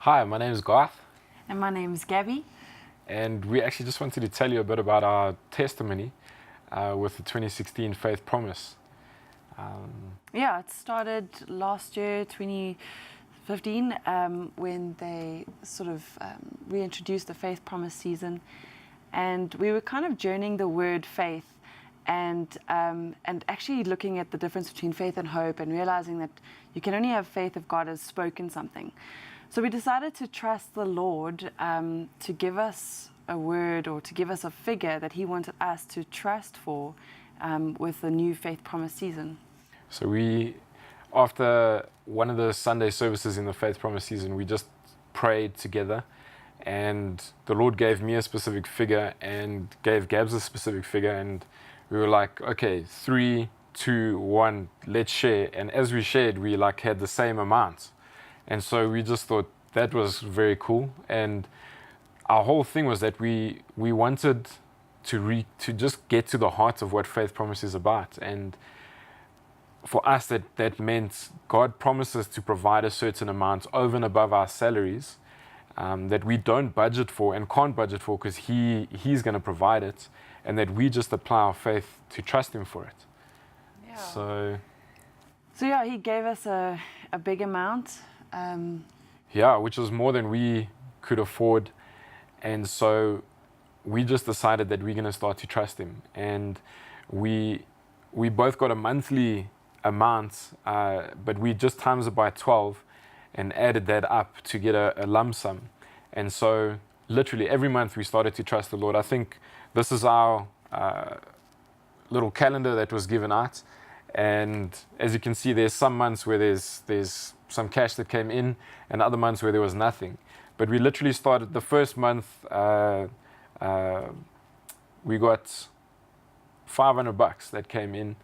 Hi, my name is Garth, And my name's Gabby. and we actually just wanted to tell you a bit about our testimony with the 2016 Faith Promise. Yeah, it started last year, 2015, when they sort of reintroduced the Faith Promise season. And we were kind of journeying the word faith and actually looking at the difference between faith and hope and realizing that you can only have faith if God has spoken something. So we decided to trust the Lord to give us a word or to give us a figure that He wanted us to trust for with the new Faith Promise season. So after one of the Sunday services in the Faith Promise season, we just prayed together, and the Lord gave me a specific figure and gave Gabs a specific figure, and we were like, okay, 3, 2, 1, let's share. And as we shared, we had the same amount. And so we just thought that was very cool. And our whole thing was that we wanted to just get to the heart of what Faith Promise is about. And for us, that meant God promises to provide a certain amount over and above our salaries that we don't budget for and can't budget for because He's going to provide it, and that we just apply our faith to trust Him for it. Yeah. So yeah, He gave us a big amount. Which was more than we could afford. And so we just decided that we're going to start to trust Him. And we both got a monthly amount, but we just times it by 12 and added that up to get a lump sum. And so literally every month we started to trust the Lord. I think this is our little calendar that was given out. And as you can see, there's some months where there's some cash that came in and other months where there was nothing. But we literally started the first month, we got $500 that came in,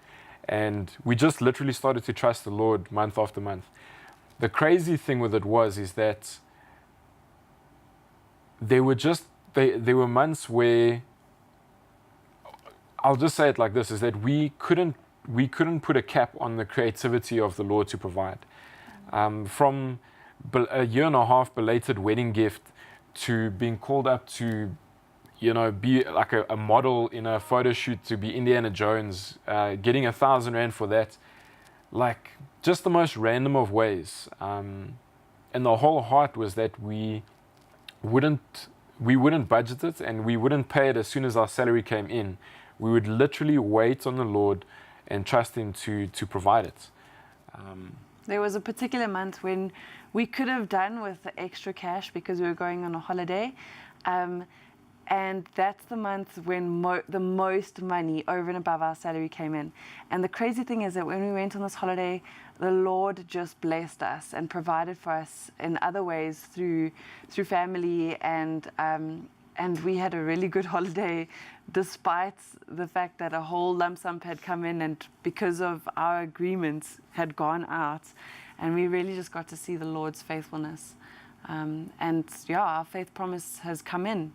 and we just literally started to trust the Lord month after month. The crazy thing with it is that there were months where, I'll just say it like this, is that we couldn't put a cap on the creativity of the Lord to provide. From a year and a half belated wedding gift to being called up to, be like a model in a photo shoot, to be Indiana Jones, getting 1,000 Rand for that, just the most random of ways. And the whole heart was that we wouldn't budget it, and we wouldn't pay it as soon as our salary came in. We would literally wait on the Lord and trust Him to provide it. There was a particular month when we could have done with the extra cash because we were going on a holiday. And that's the month when the most money over and above our salary came in. And the crazy thing is that when we went on this holiday, the Lord just blessed us and provided for us in other ways through family, and we had a really good holiday despite the fact that a whole lump sum had come in and because of our agreements had gone out. And we really just got to see the Lord's faithfulness. Our faith promise has come in.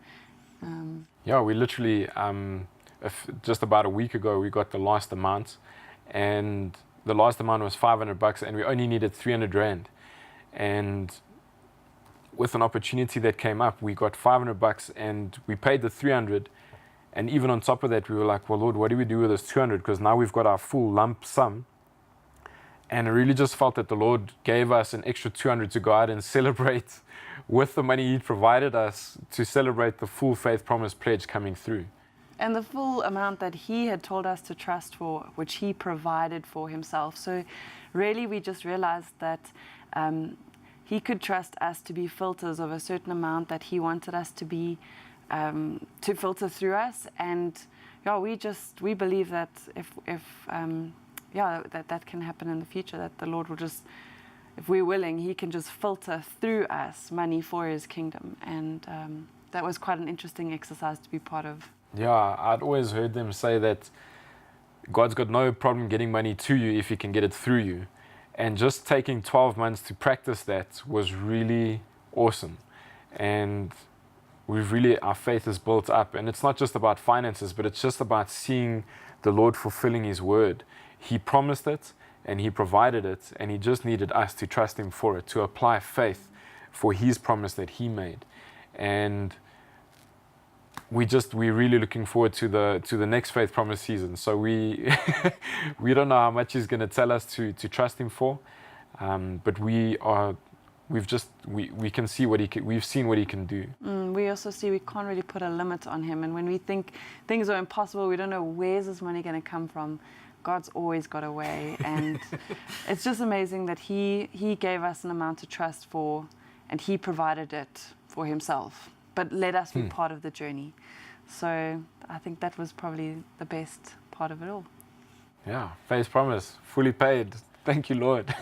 We literally, just about a week ago, we got the last amount, and the last amount was $500, and we only needed 300 Rand. And with an opportunity that came up, we got $500 and we paid the 300. And even on top of that, we were like, well, Lord, what do we do with this 200? Because now we've got our full lump sum. And I really just felt that the Lord gave us an extra 200 to go out and celebrate with the money He'd provided us, to celebrate the full Faith Promise pledge coming through. And the full amount that He had told us to trust for, which He provided for Himself. So really we just realized that He could trust us to be filters of a certain amount that He wanted us to be, to filter through us. And we believe that that can happen in the future, that the Lord will just, if we're willing, He can just filter through us money for His kingdom. And that was quite an interesting exercise to be part of. Yeah, I'd always heard them say that God's got no problem getting money to you if He can get it through you. And just taking 12 months to practice that was really awesome. And our faith is built up. And it's not just about finances, but it's just about seeing the Lord fulfilling His word. He promised it, and He provided it, and He just needed us to trust Him for it, to apply faith for His promise that He made. And we're really looking forward to the next Faith Promise season. So we we don't know how much He's going to tell us to trust Him for, but we can see we've seen what He can do. We also see we can't really put a limit on Him, and when we think things are impossible, we don't know where's this money going to come from. God's always got a way, and it's just amazing that He gave us an amount to trust for, and He provided it for Himself, but let us be part of the journey. So I think that was probably the best part of it all. Yeah, Faith Promise, fully paid. Thank you, Lord.